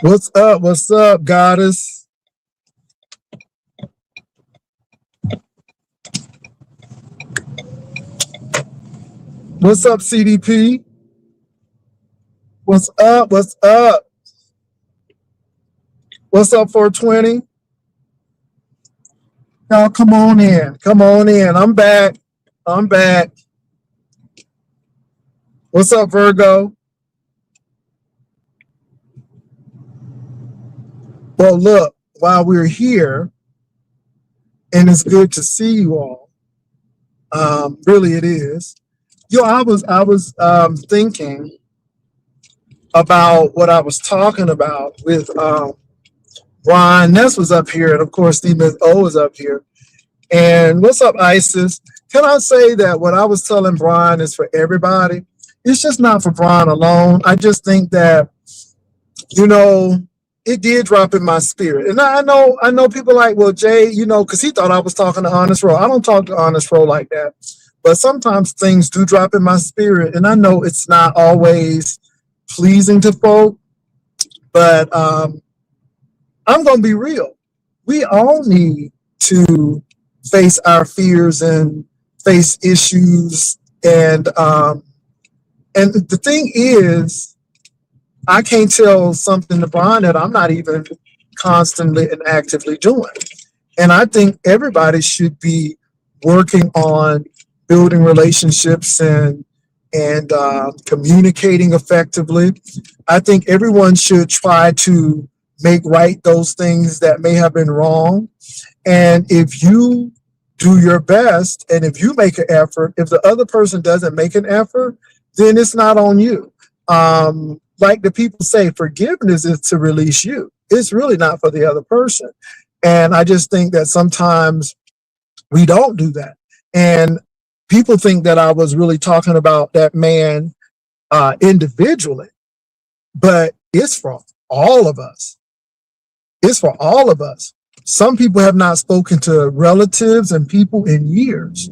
What's up? What's up, goddess? What's up, CDP? What's up? What's up? What's up, 420? Y'all, come on in. Come on in. I'm back. I'm back. What's up, Virgo? Well, look, while we're here, and it's good to see you all. Really, it is. I was thinking about what I was talking about with Ron Ness was up here, and of course Stephen O was up here. And what's up, Isis? Can I say that what I was telling Brian is for everybody? It's just not for Brian alone. I just think that, you know, it did drop in my spirit. And I know people like, well, Jay, because he thought I was talking to Honest Row. I don't talk to Honest Row like that. But sometimes things do drop in my spirit. And I know it's not always pleasing to folk, but I'm going to be real. We all need to face our fears and face issues. And the thing is, I can't tell something to Brian that I'm not even constantly and actively doing. And I think everybody should be working on building relationships and communicating effectively. I think everyone should try to make right those things that may have been wrong. And if you do your best and if you make an effort, if the other person doesn't make an effort, then it's not on you. Like the people say, forgiveness is to release you. It's really not for the other person. And I just think that sometimes we don't do that. And people think that I was really talking about that man individually, but it's for all of us. It's for all of us. Some people have not spoken to relatives and people in years,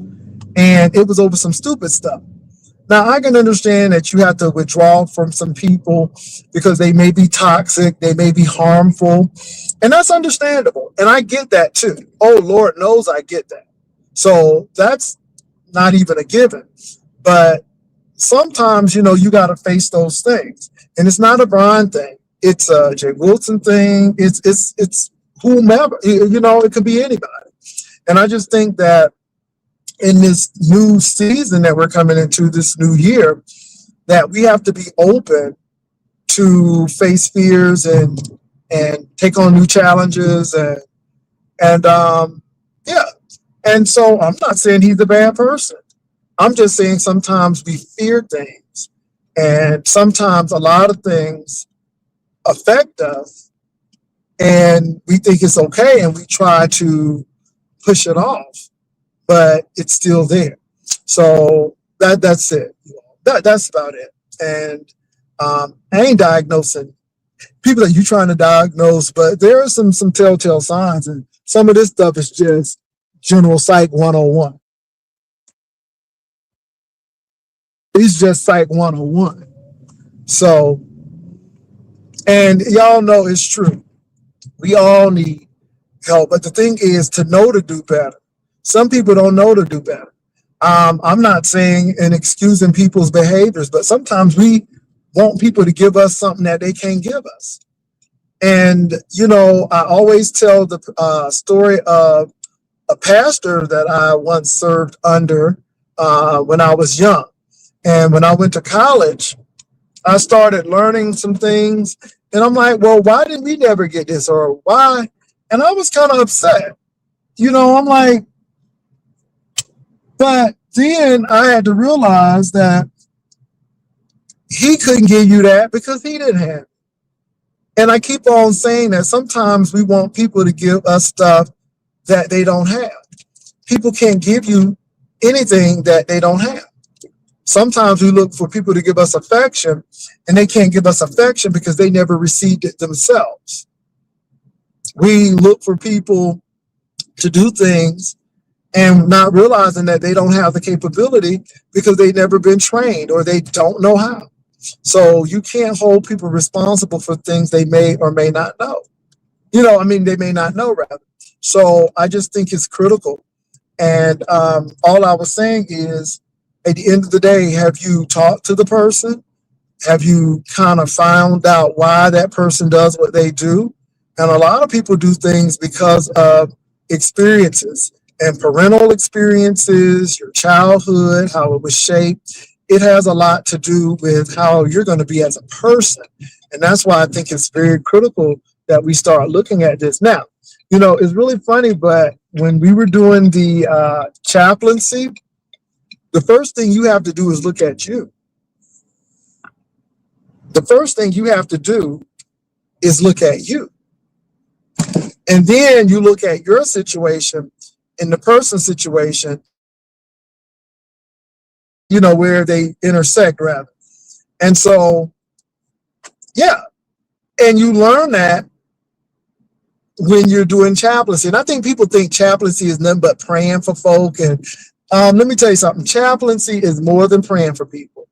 and it was over some stupid stuff. Now, I can understand that you have to withdraw from some people because they may be toxic, they may be harmful, and that's understandable. And I get that too. Oh, Lord knows I get that. So that's not even a given. But sometimes, you got to face those things. And it's not a Brian thing. It's a Jay Wilson thing. It's whomever, it could be anybody. And I just think that in this new season that we're coming into, this new year, that we have to be open to face fears and take on new challenges and yeah. And so I'm not saying he's a bad person. I'm just saying sometimes we fear things, and sometimes a lot of things affect us, and we think it's okay, and we try to push it off, but it's still there. So that's it. That's about it. And I ain't diagnosing people that you trying to diagnose, but there are some telltale signs, and some of this stuff is just general psych 101. It's just psych 101. So, and y'all know it's true. We all need help, but the thing is to know to do better. Some people don't know to do better. I'm not saying and excusing people's behaviors, but sometimes we want people to give us something that they can't give us. And, I always tell the story of a pastor that I once served under when I was young. And when I went to college, I started learning some things. And I'm like, well, why did we never get this? Or why? And I was kind of upset. I'm like, but then I had to realize that he couldn't give you that because he didn't have it. And I keep on saying that sometimes we want people to give us stuff that they don't have. People can't give you anything that they don't have. Sometimes we look for people to give us affection, and they can't give us affection because they never received it themselves. We look for people to do things and not realizing that they don't have the capability because they've never been trained or they don't know how. So you can't hold people responsible for things they may or may not know. They may not know rather. So I just think it's critical. And all I was saying is, at the end of the day, have you talked to the person? Have you kind of found out why that person does what they do? And a lot of people do things because of experiences and parental experiences, your childhood, how it was shaped. It has a lot to do with how you're going to be as a person. And that's why I think it's very critical that we start looking at this. Now, it's really funny, but when we were doing the chaplaincy, the first thing you have to do is look at you. The first thing you have to do is look at you. And then you look at your situation and the person's situation, where they intersect rather. And so, yeah. And you learn that when you're doing chaplaincy. And I think people think chaplaincy is nothing but praying for folk. And let me tell you something, chaplaincy is more than praying for people.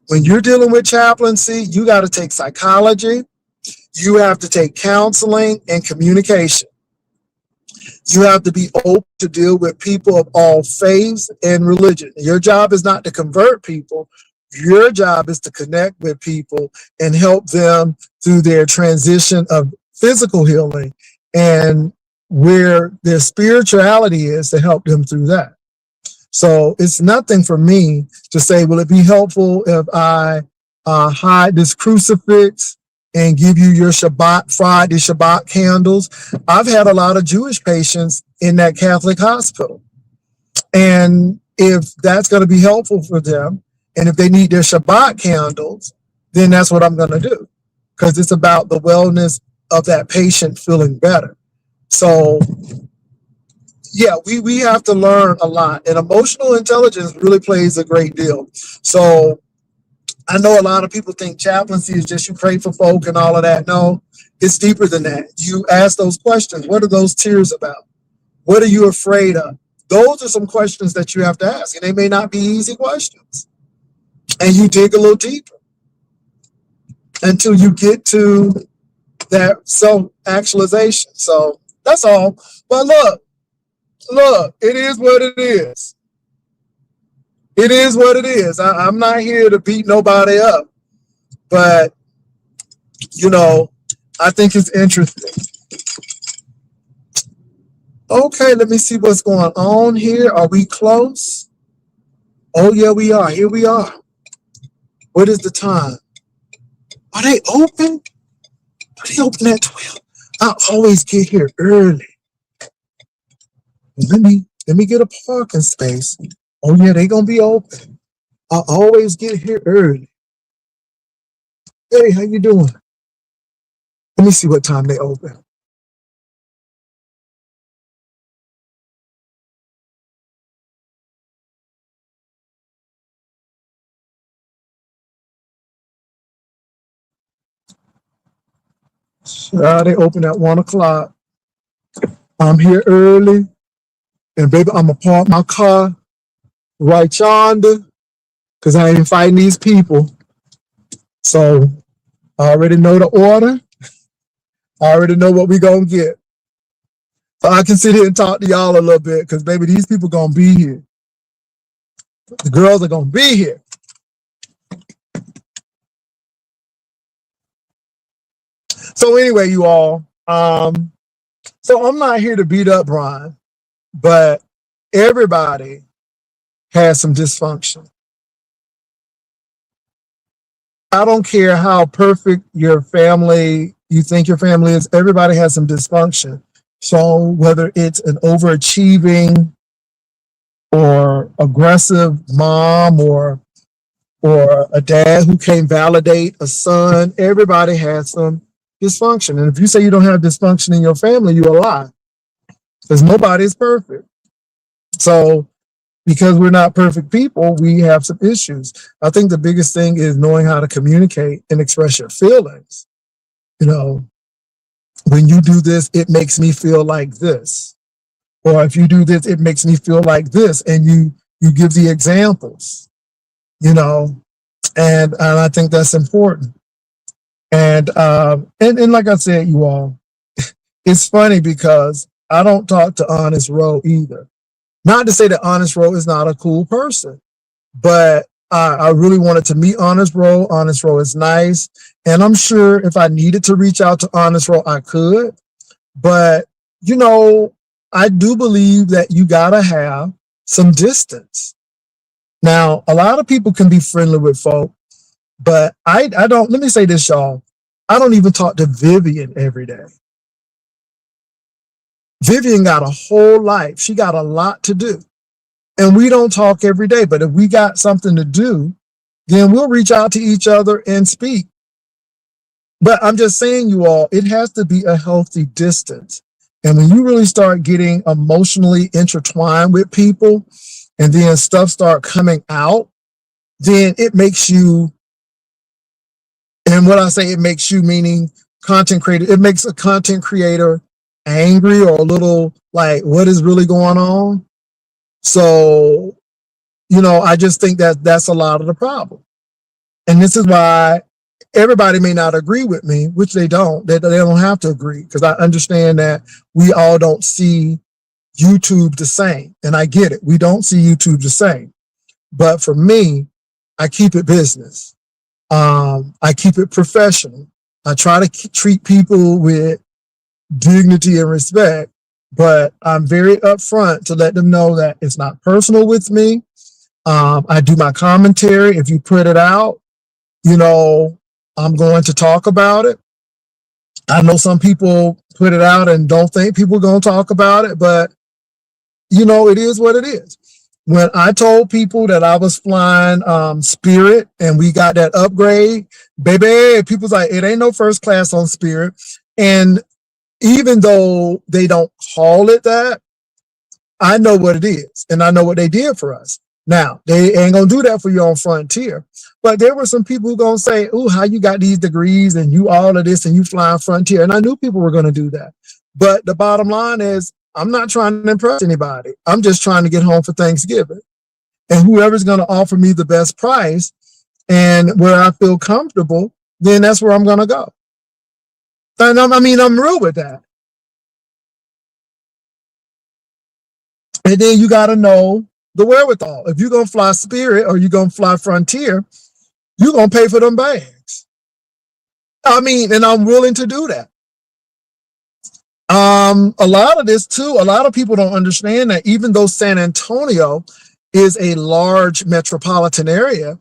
When you're dealing with chaplaincy, you got to take psychology, you have to take counseling and communication. You have to be open to deal with people of all faiths and religion. Your job is not to convert people. Your job is to connect with people and help them through their transition of physical healing and where their spirituality is, to help them through that. So it's nothing for me to say, will it be helpful if I hide this crucifix and give you your Friday Shabbat candles? I've had a lot of Jewish patients in that Catholic hospital. And if that's going to be helpful for them, and if they need their Shabbat candles, then that's what I'm going to do, because it's about the wellness of that patient feeling better. So yeah, we have to learn a lot, and emotional intelligence really plays a great deal. So I know a lot of people think chaplaincy is just you pray for folk and all of that. No, it's deeper than that. You ask those questions. What are those tears about? What are you afraid of? Those are some questions that you have to ask, and they may not be easy questions. And you dig a little deeper until you get to that self-actualization. So that's all. But look, it is what it is. It is what it is. I'm not here to beat nobody up, but I think it's interesting. Okay, let me see what's going on here. Are we close? Oh yeah, we are. Here we are. What is the time? Are they open? Are they open at 12? I always get here early. Let me get a parking space. Oh yeah, they gonna be open. I always get here early. Hey, how you doing? Let me see what time they open. They open at 1 o'clock. I'm here early, and baby, I'm gonna park my car right yonder, because I ain't fighting these people. So I already know the order. I already know what we gonna get. So I can sit here and talk to y'all a little bit, because baby, these people gonna be here. The girls are gonna be here. So anyway, you all, so I'm not here to beat up Brian, but everybody has some dysfunction. I don't care how perfect you think your family is, everybody has some dysfunction. So whether it's an overachieving or aggressive mom or a dad who can't validate a son, everybody has some dysfunction. And if you say you don't have dysfunction in your family, you're a lie, because nobody is perfect. So because we're not perfect people, we have some issues. I think the biggest thing is knowing how to communicate and express your feelings. When you do this, it makes me feel like this. Or if you do this, it makes me feel like this. And you give the examples, And I think that's important. And like I said, you all, it's funny because I don't talk to Honest Row either. Not to say that Honest Row is not a cool person, but I really wanted to meet Honest Row. Honest Row is nice. And I'm sure if I needed to reach out to Honest Row, I could. But, you know, I do believe that you got to have some distance. Now, a lot of people can be friendly with folk, but I don't, let me say this, y'all. I don't even talk to Vivian every day. Vivian got a whole life. She got a lot to do. And we don't talk every day, but if we got something to do, then we'll reach out to each other and speak. But I'm just saying, you all, it has to be a healthy distance. And when you really start getting emotionally intertwined with people and then stuff start coming out, then it makes you, and what I say it makes you, meaning content creator, it makes a content creator angry or a little like, what is really going on? So, you know, I just think that that's a lot of the problem. And this is why everybody may not agree with me, which they don't. They don't have to agree, because I understand that we all don't see YouTube the same. And I get it. We don't see YouTube the same. But for me, I keep it business. I keep it professional. I try to treat people with dignity and respect, but I'm very upfront to let them know that it's not personal with me. I do my commentary. If you put it out, you know, I'm going to talk about it. I know some people put it out and don't think people are going to talk about it, but you know, it is what it is. When I told people that I was flying Spirit and we got that upgrade, baby, people's like, it ain't no first class on Spirit. And even though they don't call it that, I know what it is. And I know what they did for us. Now, they ain't going to do that for you on Frontier. But there were some people who going to say, oh, how you got these degrees and you all of this and you flying Frontier. And I knew people were going to do that. But the bottom line is, I'm not trying to impress anybody. I'm just trying to get home for Thanksgiving. And whoever's going to offer me the best price and where I feel comfortable, then that's where I'm going to go. And I'm real with that. And then you got to know the wherewithal. If you're going to fly Spirit or you're going to fly Frontier, you're going to pay for them bags. And I'm willing to do that. A lot of this too, a lot of people don't understand that even though San Antonio is a large metropolitan area,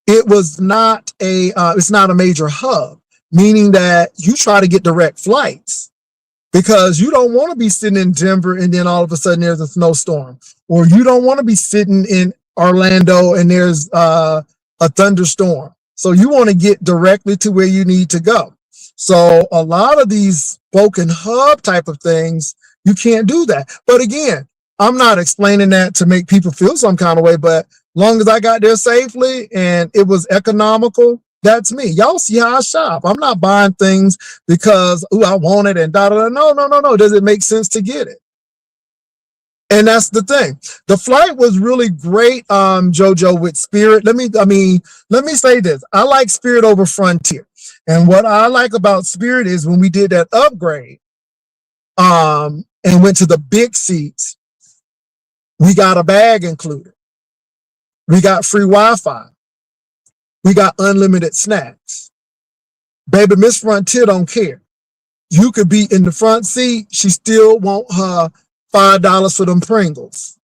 it's not a major hub, meaning that you try to get direct flights because you don't want to be sitting in Denver and then all of a sudden there's a snowstorm, or you don't want to be sitting in Orlando and there's a thunderstorm. So you want to get directly to where you need to go. So a lot of these spoken hub type of things, you can't do that. But again, I'm not explaining that to make people feel some kind of way, but long as I got there safely and it was economical, that's me. Y'all see how I shop. I'm not buying things because, oh, I want it and da-da-da. No. Does it make sense to get it? And that's the thing. The flight was really great, JoJo, with Spirit. Let me say this. I like Spirit over Frontier. And what I like about Spirit is when we did that upgrade and went to the big seats, we got a bag included. We got free Wi-Fi. We got unlimited snacks. Baby, Miss Frontier don't care. You could be in the front seat. She still want her $5 for them Pringles.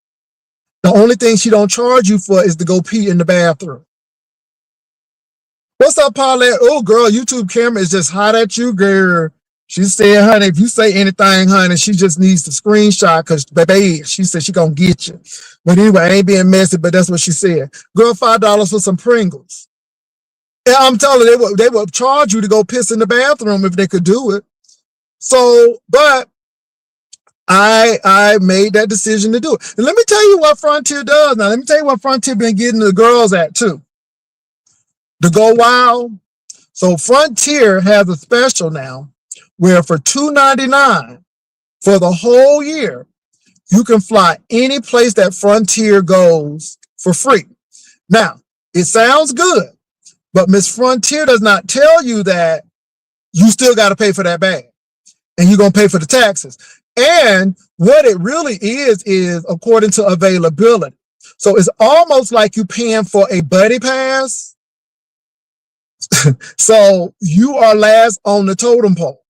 The only thing she don't charge you for is to go pee in the bathroom. What's up, Paulette? Oh, girl, YouTube camera is just hot at you, girl. She said, honey, if you say anything, honey, she just needs the screenshot because, baby, she said she gonna get you. But anyway, I ain't being messy, but that's what she said. Girl, $5 for some Pringles. And I'm telling you, they would charge you to go piss in the bathroom if they could do it. So, but I made that decision to do it. And let me tell you what Frontier does now. Let me tell you what Frontier been getting the girls at too. To go wild. So Frontier has a special now where for $2.99 for the whole year, you can fly any place that Frontier goes for free. Now, It sounds good, but Miss Frontier does not tell you that you still got to pay for that bag and you're going to pay for the taxes. And what it really is according to availability. So it's almost like you paying for a buddy pass. So you are last on the totem pole.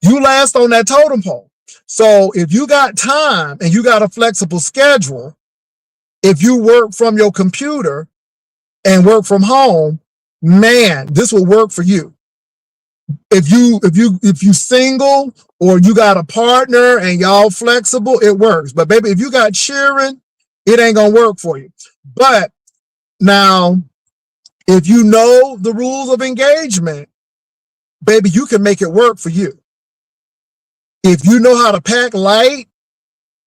You last on that totem pole. So if you got time and you got a flexible schedule, if you work from your computer and work from home, man, this will work for you. If you single or you got a partner and y'all flexible, it works. But baby, if you got children, it ain't gonna work for you. But now, if you know the rules of engagement, baby, you can make it work for you. If you know how to pack light,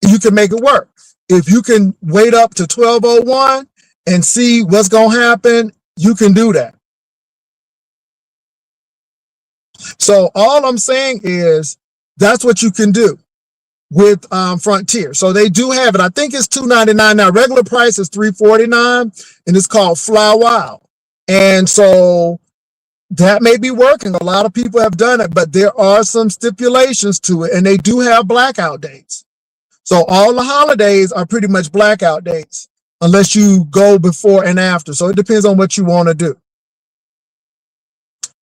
you can make it work. If you can wait up to 12:01 and see what's gonna happen, you can do that. So all I'm saying is that's what you can do with Frontier. So they do have it. I think it's $2.99 now. Regular price is $3.49, and it's called Fly Wild. And so that may be working. A lot of people have done it, but there are some stipulations to it, and they do have blackout dates. So all the holidays are pretty much blackout dates, unless you go before and after. So it depends on what you want to do.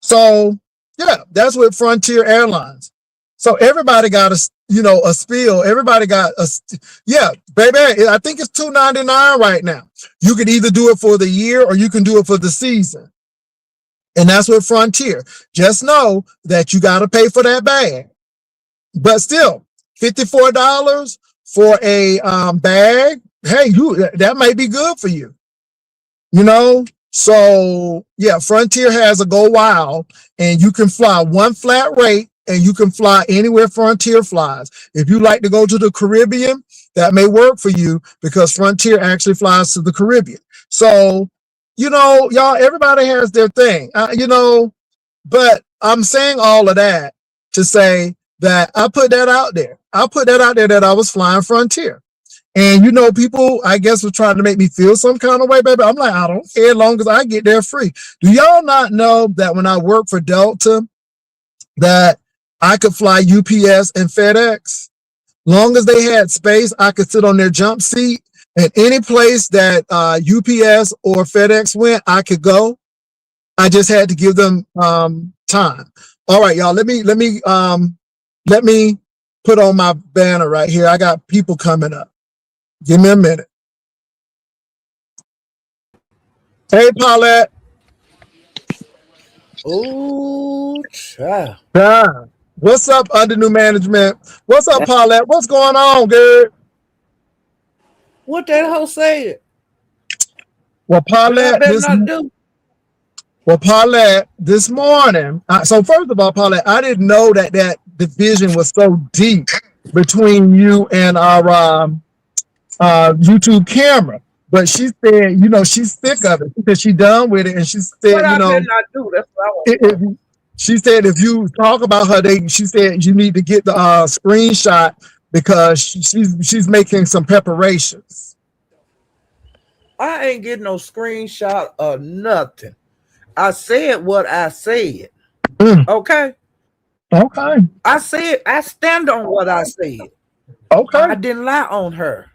So yeah, that's with Frontier Airlines. So everybody got a spiel. Everybody got yeah, baby. I think it's $2.99 right now. You can either do it for the year or you can do it for the season. And that's with Frontier. Just know that you got to pay for that bag. But still, $54 for a bag. Hey, that might be good for you. So yeah, Frontier has a Go Wild, and you can fly one flat rate, and you can fly anywhere Frontier flies. If you like to go to the Caribbean, that may work for you because Frontier actually flies to the Caribbean. So, y'all, everybody has their thing, but I'm saying all of that to say that I put that out there. I put that out there that I was flying Frontier. And, people, I guess, were trying to make me feel some kind of way, baby. I'm like, I don't care as long as I get there free. Do y'all not know that when I worked for Delta, that I could fly UPS and FedEx? Long as they had space, I could sit on their jump seat. And any place that UPS or FedEx went, I could go. I just had to give them time. All right, y'all. Let me put on my banner right here. I got people coming up. Give me a minute. Hey, Paulette. Oh, child. What's up, under new management? What's up, Paulette? What's going on, good? What that hoe said? Well, Paulette, this morning. So first of all, Paulette, I didn't know that division was so deep between you and our YouTube camera. But she said, she's sick of it because she's done with it, and she said, what I did not do. That's what I want. She said if you talk about her, she said you need to get the screenshot because she's making some preparations. I ain't getting no screenshot or nothing. I said what I said. Okay. I said I stand on what I said. Okay. I didn't lie on her.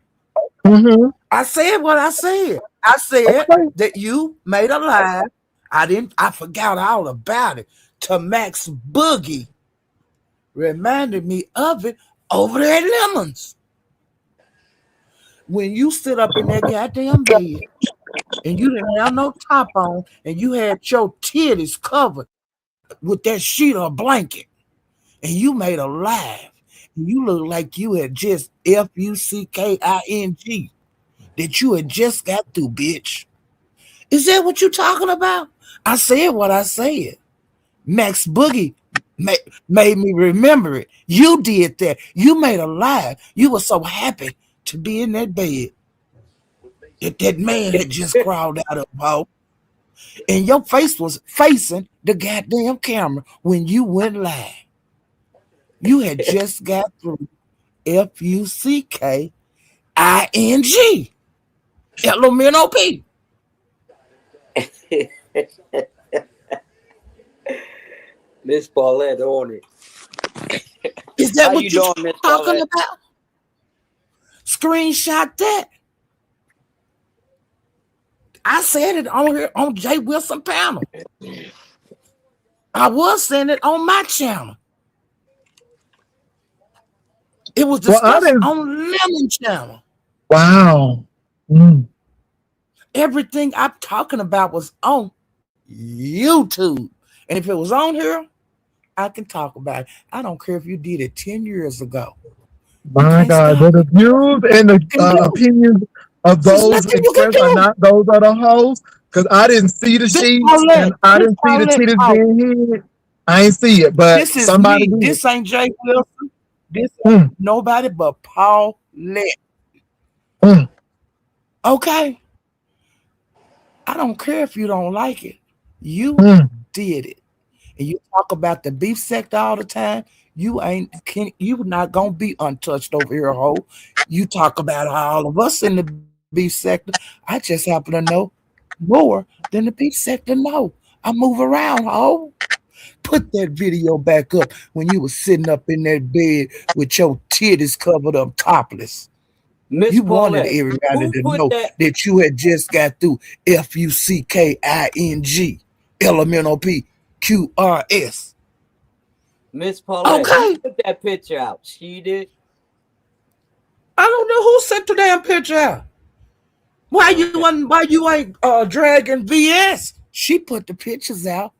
Mm-hmm. I said what I said. I said that you made a lie. I forgot all about it. To Max Boogie reminded me of it over there at Lemons. When you sit up in that goddamn bed and you didn't have no top on and you had your titties covered with that sheet or blanket and you made a laugh and you look like you had just FUCKING that you had just got through, bitch. Is that what you talking about? I said what I said. Max Boogie made me remember it. You did that. You made a lie. You were so happy to be in that bed that man had just crawled out of hole. And your face was facing the goddamn camera when you went live. You had just got through FUCKING. LMNOP. Miss Paulette on it. Is that How what you you're doing, Miss talking Paulette? about? Screenshot that. I said it on here on Jay Wilson panel. I was saying it on my channel. It was Well, I discussed didn't. on Lemon channel. Wow. Mm. Everything I'm talking about was on YouTube. And if it was on here, I can talk about it. I don't care if you did it 10 years ago. You My can't God, stop but the it. views and the And do it. opinions of There's those nothing you can expressed are do. not those of the hosts. Because I didn't see the This sheets and Paulette, I this didn't see the Paulette titties talk. being hid. I ain't see it, but This is somebody me. did. This ain't Jay Wilson. This ain't Mm, nobody but Paulette. mm, Okay? I don't care if you don't like it. You mm, did it. And you talk about the beef sector all the time. You not gonna be untouched over here, ho. You talk about all of us in the beef sector. I just happen to know more than the beef sector know. I move around, ho. Put that video back up when you was sitting up in that bed with your titties covered up topless. Miss You wanted Paulette, everybody who to put know that? that you had just got through FUCKING, LMNOPQRS. Miss Paulette, who Okay. put that picture out? She did. I don't know who sent the damn picture out. Okay. Why you ain't dragging VS? She put the pictures out.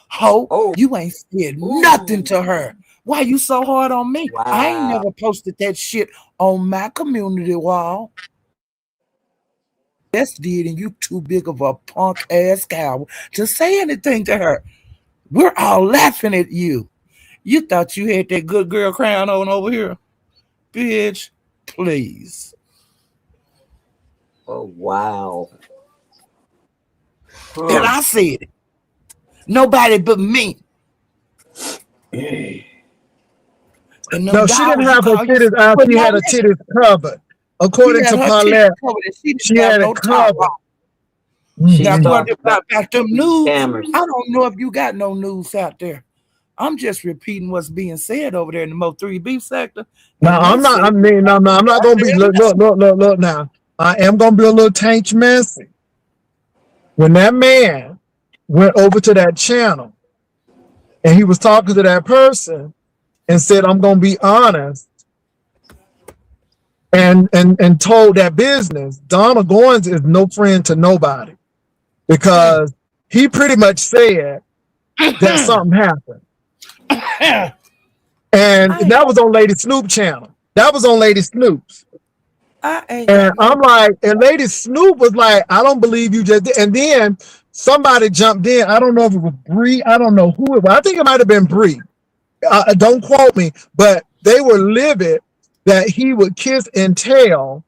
Ho, Oh, you ain't said nothing ooh, to her. Why you so hard on me? I ain't wow. never posted that shit on my community wall. VS did, and you too big of a punk ass coward to say anything to her. We're all laughing at you. You thought you had that good girl crown on over here. Bitch, please. Oh, wow. And Huh. I said it. Nobody but me. And them No, she didn't dollars you have her call you titties out. She putting had on her that, titties covered. she According had to her titties Paulette, covered and she she didn't have had it no top on. covered. She Now, Mm-hmm. going started back back to them these news, cameras. I don't know if you got no news out there. I'm just repeating what's being said over there in the Mo 3 beef sector. Now And they I'm not. say, I mean, no, no, I'm not gonna be. Look. Now I am gonna be a little taint messy. When that man went over to that channel and he was talking to that person and said, "I'm gonna be honest," and told that business, Donald Goins is no friend to nobody because he pretty much said that something happened. And I ain't that got, was on Lady Snoop channel. That was on Lady Snoop's. I ain't And got no. I'm like, and Lady Snoop was like, I don't believe you just did. And then somebody jumped in. I don't know if it was Bree. I don't know who it was. I think it might have been Bree. Don't quote me, but they were livid that he would kiss and tell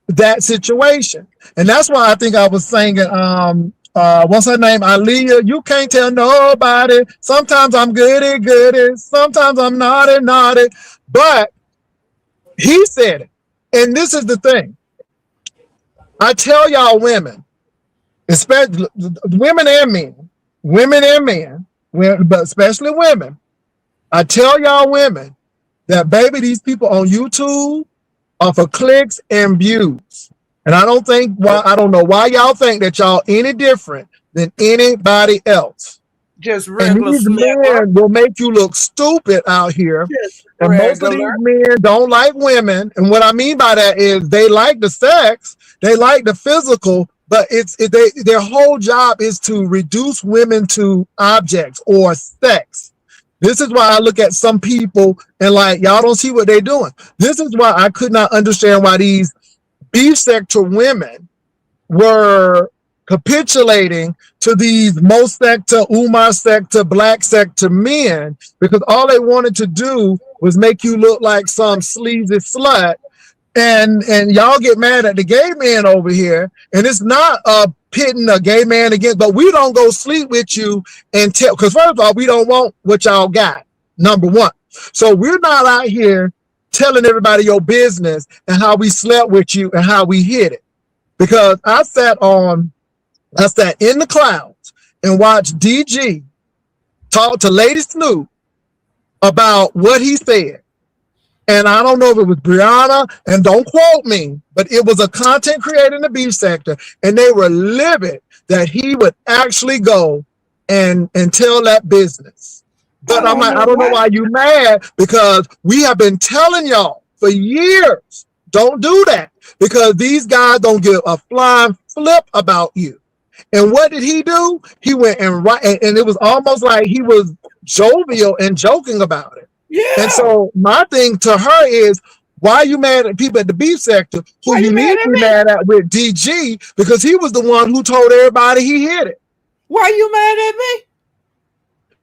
that situation. And that's why I think I was singing, what's her name? Aaliyah, you can't tell nobody. Sometimes I'm goody. Sometimes I'm naughty. But he said it. And this is the thing. I tell y'all women, especially women and men, but especially women, I tell y'all women that baby, these people on YouTube are for clicks and views. And I don't know why y'all think that y'all any different than anybody else. Just And regular these smuggler. men will make you look stupid out here. Just And most of these regular. men don't like women. And what I mean by that is they like the sex, they like the physical, but their whole job is to reduce women to objects or sex. This is why I look at some people and like, y'all don't see what they're doing. This is why I could not understand why these beef sector women were capitulating to these Mo sector, Umar sector, black sector men, because all they wanted to do was make you look like some sleazy slut. And y'all get mad at the gay man over here, and it's not pitting a gay man against, but we don't go sleep with you and tell, because first of all, we don't want what y'all got, number one. So we're not out here telling everybody your business and how we slept with you and how we hit it. Because I sat on I sat in the clouds and watched DG talk to Lady Snoop about what he said. And I don't know if it was Brianna, and don't quote me, but it was a content creator in the beef sector, and they were livid that he would actually go and tell that business. But I'm like, I don't know why you mad, because we have been telling y'all for years, don't do that, because these guys don't give a flying flip about you. And what did he do? He went and and it was almost like he was jovial and joking about it. Yeah. And so my thing to her is, why are you mad at people at the beef sector who you need to be mad at with DG, because he was the one who told everybody he hit it. Why you mad at me?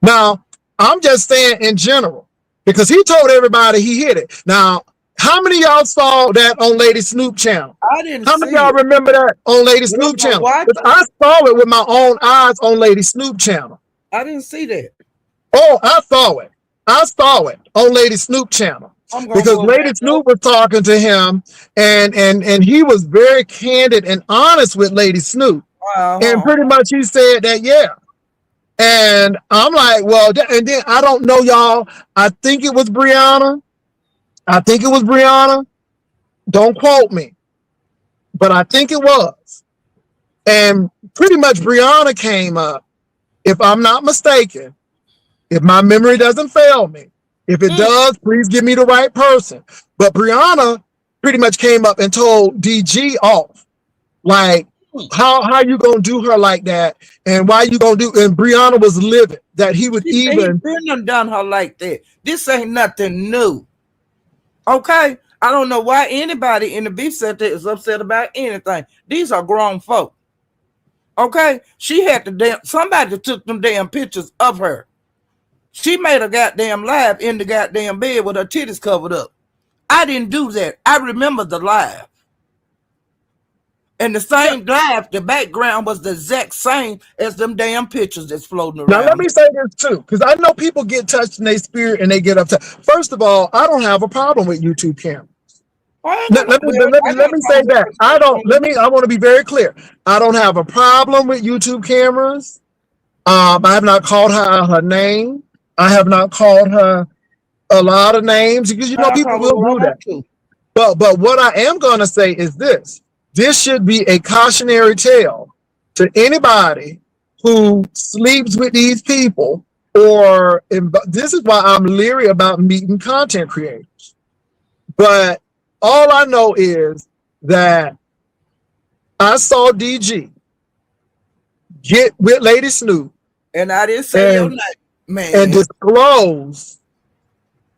Now, I'm just saying in general, because he told everybody he hit it. Now, how many of y'all saw that on Lady Snoop channel? I didn't. How many of y'all remember that on Lady Snoop channel? I saw it with my own eyes on Lady Snoop channel. I didn't see that. Oh, I saw it. I saw it on Lady Snoop channel, because Lady Snoop was talking to him, and he was very candid and honest with Lady Snoop. And pretty much he said that, yeah. And I'm like, well, and then I don't know, y'all. I think it was Brianna. Don't quote me, but I think it was. And pretty much Brianna came up, if I'm not mistaken, if my memory doesn't fail me. If it does, please give me the right person. But Brianna pretty much came up and told DG off, like, how you gonna do her like that, and why you gonna do? And Brianna was livid that he would even. He couldn't done her like that. This ain't nothing new. Okay, I don't know why anybody in the beef sector is upset about anything. These are grown folk. Okay, she had somebody took them damn pictures of her. She made a goddamn live in the goddamn bed with her titties covered up. I didn't do that. I remember the live. And the same live, the background was the exact same as them damn pictures that's floating around. Now, let me say this too, because I know people get touched in their spirit and they get upset. First of all, I don't have a problem with YouTube cameras. Let me say that. I want to be very clear. I don't have a problem with YouTube cameras. I have not called her name. I have not called her a lot of names, because people will do that. But what I am going to say is this. This should be a cautionary tale to anybody who sleeps with these people, this is why I'm leery about meeting content creators. But all I know is that I saw DG get with Lady Snoop, and I didn't say your name, man, and disclose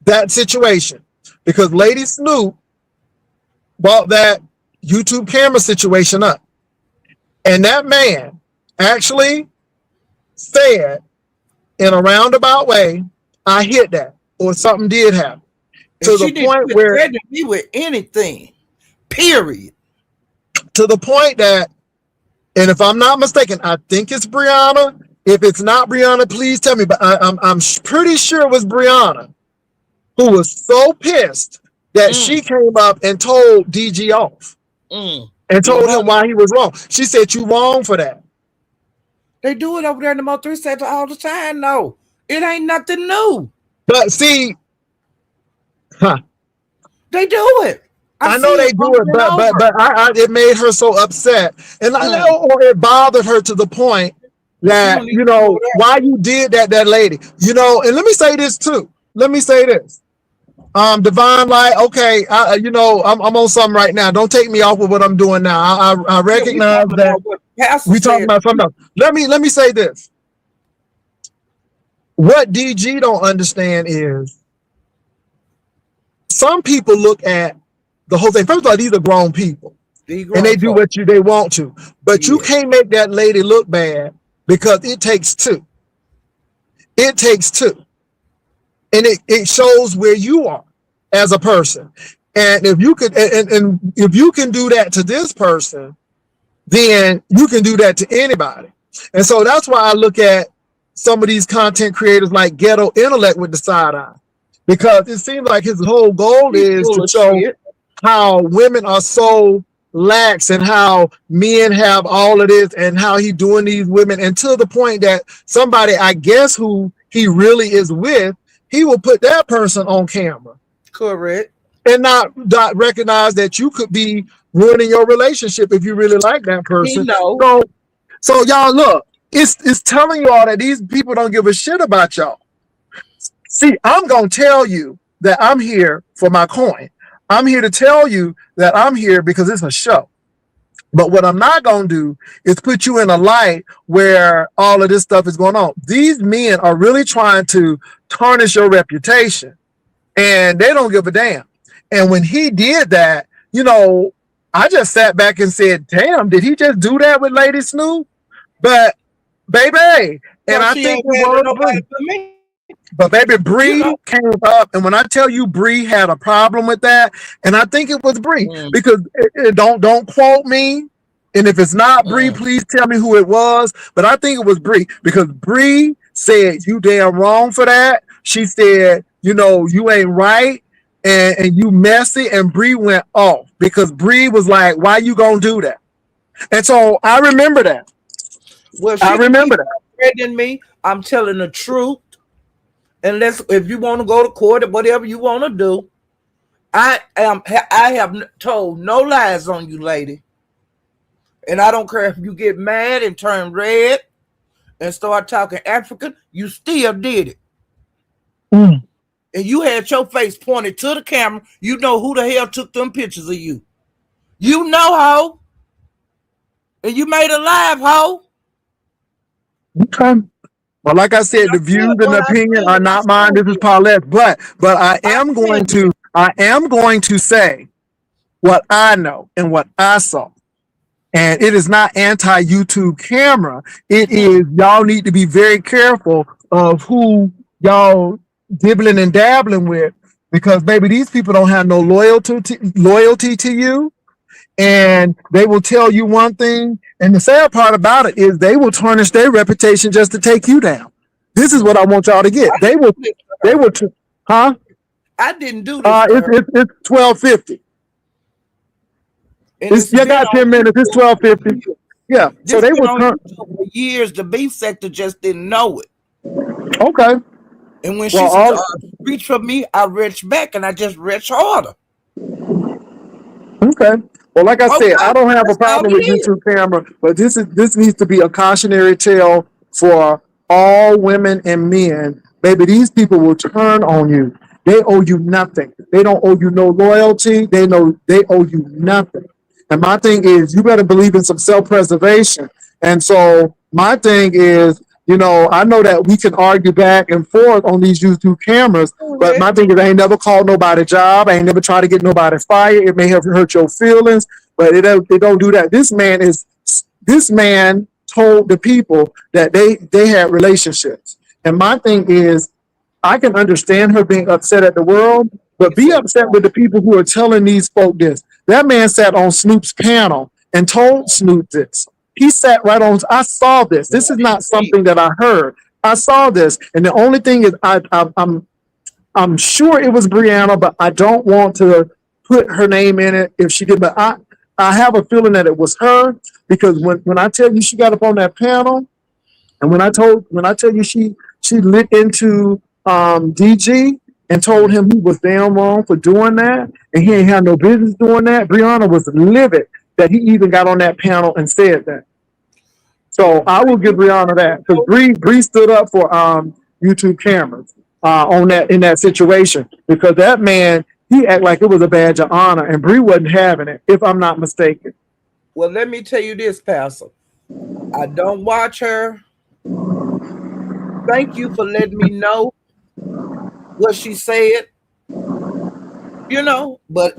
that situation, because Lady Snoop brought that YouTube camera situation up, and that man actually said in a roundabout way, I hit that, or something did happen. To the point where me with anything, period. To the point that, and if I'm not mistaken, I think it's Brianna. If it's not Brianna, please tell me. But I'm pretty sure it was Brianna who was so pissed that she came up and told DG off and told him why he was wrong. She said, "You wrong for that." They do it over there in the Mo 3 sector all the time. No, it ain't nothing new. But see, they do it. I know they do it, but it made her so upset, and or it bothered her to the point that why you did that lady, And let me say this too. Let me say this. Divine Light, okay, I'm on something right now. Don't take me off with what I'm doing now. I recognize that we talking about something else. Let me say this. What DG don't understand is some people look at the whole thing. First of all, these are grown people, and they do what they want to. But you can't make that lady look bad, because it takes two. It takes two. And it shows where you are as a person. And if you could, and if you can do that to this person, then you can do that to anybody. And so that's why I look at some of these content creators like Ghetto Intellect with the side eye, because it seems like his whole goal is to show how women are so lax and how men have all of this and how he doing these women, and to the point that somebody, I guess, who he really is with, he will put that person on camera. Correct. And not recognize that you could be ruining your relationship if you really like that person. So y'all, look, it's telling you all that these people don't give a shit about y'all. See, I'm gonna tell you that I'm here for my coin. I'm here to tell you that I'm here because it's a show. But what I'm not gonna do is put you in a light where all of this stuff is going on. These men are really trying to tarnish your reputation, and they don't give a damn. And when he did that, I just sat back and said, damn, did he just do that with Lady Snoop? But baby, and I think it was Bree. But baby, Bree came up, and when I tell you Bree had a problem with that, and I think it was Bree, because don't quote me, and if it's not Bree, please tell me who it was. But I think it was Bree, because Bree said, you damn wrong for that. She said, you ain't right. And you messy, and Bree went off because Bree was like, why you gonna do that? And so I remember that. Well, I remember that. Threatening me, I'm telling the truth. Unless if you want to go to court or whatever you want to do, I have told no lies on you, lady. And I don't care if you get mad and turn red and start talking African, you still did it. And you had your face pointed to the camera. You know who the hell took them pictures of you. You know, ho. And you made a live, ho. Okay. Well, like I said, the views and the opinion are not mine. This is Paulette. But I am going to say what I know and what I saw. And it is not anti-YouTube camera. It is, y'all need to be very careful of who y'all dibbling and dabbling with, because baby, these people don't have no loyalty to you, and they will tell you one thing, and the sad part about it is they will tarnish their reputation just to take you down. This is what I want y'all to get. They will huh? I didn't do this. It's 12:50. You got 10 minutes. It's 12:50. Yeah. So they will turn for years. The beef sector just didn't know it. Okay. And when she reached for me, I reached back, and I just reached harder. Okay. Well, like I said, I don't have a problem with YouTube camera, but this needs to be a cautionary tale for all women and men. Baby, these people will turn on you. They owe you nothing. They don't owe you no loyalty. They owe you nothing. And my thing is, you better believe in some self-preservation. And so my thing is, I know that we can argue back and forth on these YouTube cameras, but my thing is, I ain't never called nobody a job. I ain't never tried to get nobody fired. It may have hurt your feelings, but it don't do that. This man told the people that they had relationships. And my thing is, I can understand her being upset at the world, but be upset with the people who are telling these folk this. That man sat on Snoop's panel and told Snoop this. He sat right on. I saw this. This is not something that I heard. I saw this, and the only thing is, I'm sure it was Brianna, but I don't want to put her name in it if she did. But I have a feeling that it was her, because when I tell you she got up on that panel, and when I tell you she lit into DG and told him he was damn wrong for doing that, and he ain't had no business doing that. Brianna was livid that he even got on that panel and said that. So I will give Brianna that, because Bree stood up for YouTube cameras in that situation, because that man, he acted like it was a badge of honor, and Bree wasn't having it, if I'm not mistaken. Well, let me tell you this, Pastor. I don't watch her. Thank you for letting me know what she said. But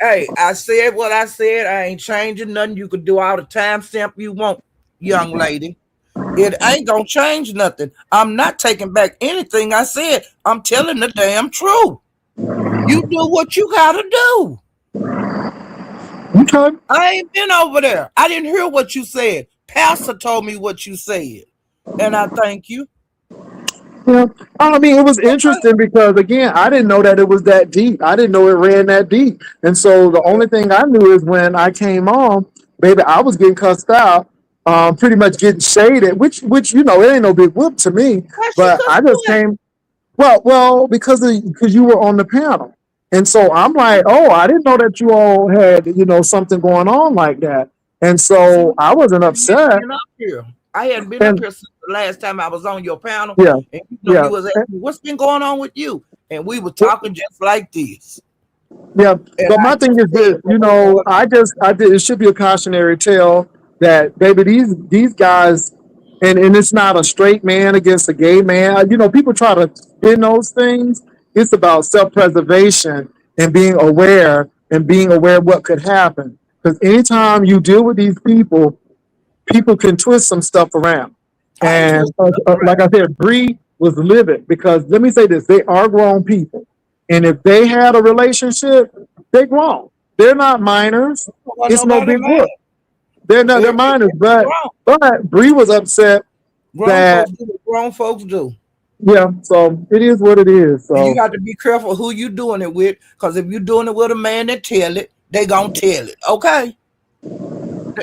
I said what I said. I ain't changing nothing. You could do all the timestamp you want, young lady. It ain't gonna change nothing. I'm not taking back anything I said. I'm telling the damn truth. You do what you gotta do. Okay. I ain't been over there. I didn't hear what you said. Pastor told me what you said, and I thank you. Yeah. I mean, it was interesting because again, I didn't know that it was that deep. I didn't know it ran that deep. And so the only thing I knew is when I came on, baby, I was getting cussed out, pretty much getting shaded, which it ain't no big whoop to me. Why she But couldn't I do just it? came because you were on the panel. And so I'm like, oh, I didn't know that you all had, something going on like that. And See, so I wasn't I hadn't upset. been up here. I hadn't been up And here since the last time I was on your panel, yeah, and yeah. you was asking me what's been going on with you, and we were talking just like this. Yeah, And but I my thing just is said this, what was going on. I did. It should be a cautionary tale that baby, these guys, and it's not a straight man against a gay man. People try to spin those things. It's about self preservation and being aware of what could happen. Because anytime you deal with these people can twist some stuff around. I ain't And twisting nothing like I around. said, Bree was livid because let me say this: they are grown people, and if they had a relationship, they grown. They're not minors. Don't want It's no nobody big mad. whoop. They're not. They're minors, They but grown. Bree was upset Grown that folks do what grown folks do. yeah. So it is what it is. And you So got to be careful who you doing it with, because if you're doing it with a man that tell it, they gonna tell it. Okay?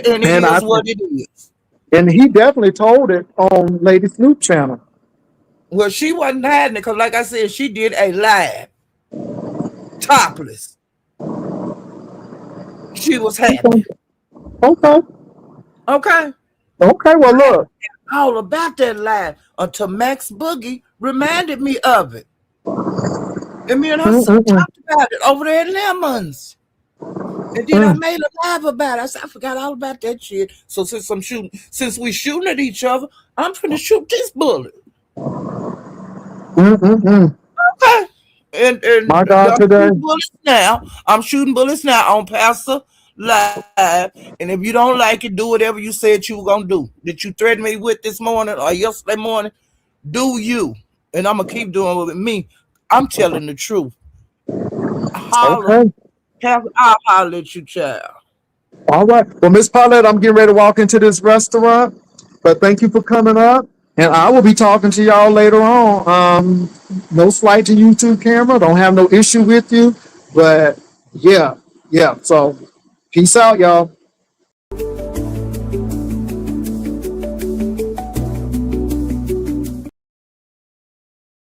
And it and I is what it is. and he definitely told it on Lady Snoop channel. Well, she wasn't hiding it because, like I said, she did a live, topless. She was happy. Okay. Okay? Okay. Well, look. All about that live until Max Boogie reminded me of it. And me and her Mm-mm-mm. talked about it over there at Lemons. And then I Mm. made a live about it. I said, I forgot all about that shit. So since we shooting at each other, I'm finna shoot this bullet. Mm-mm-mm. Okay. And My God, I'm today. shooting bullets now. I'm shooting bullets now on Pastor Live. And if you don't like it, do whatever you said you were gonna do. That you threatened me with this morning or yesterday morning. Do you. And I'm gonna keep doing it with me. I'm telling the truth. Holler. Okay. I'll holler at you, child. All right. Well, Miss Paulette, I'm getting ready to walk into this restaurant, but thank you for coming up. And I will be talking to y'all later on. No slight to YouTube camera. Don't have no issue with you. But yeah, yeah. So peace out, y'all.